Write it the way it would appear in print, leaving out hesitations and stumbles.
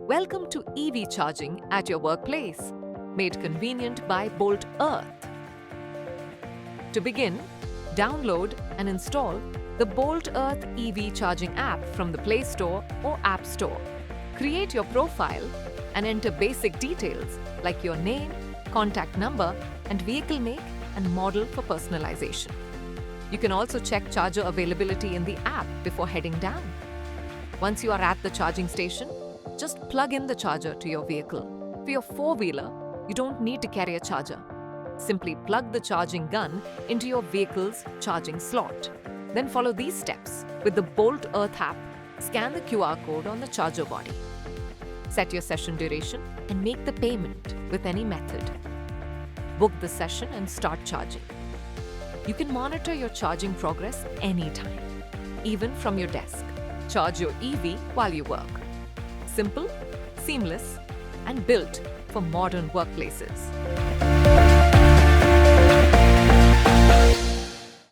Welcome to EV charging at your workplace, made convenient by Bolt Earth. To begin, download and install the Bolt Earth EV charging app from the Play Store or App Store. Create your profile and enter basic details like your name, contact number, and vehicle make and model for personalization. You can also check charger availability in the app before heading down. Once you are at the charging station, just plug in the charger to your vehicle. For your four-wheeler, you don't need to carry a charger. Simply plug the charging gun into your vehicle's charging slot. Then follow these steps. With the Bolt Earth app, scan the QR code on the charger body. Set your session duration and make the payment with any method. Book the session and start charging. You can monitor your charging progress anytime, even from your desk. Charge your EV while you work. Simple, seamless, and built for modern workplaces.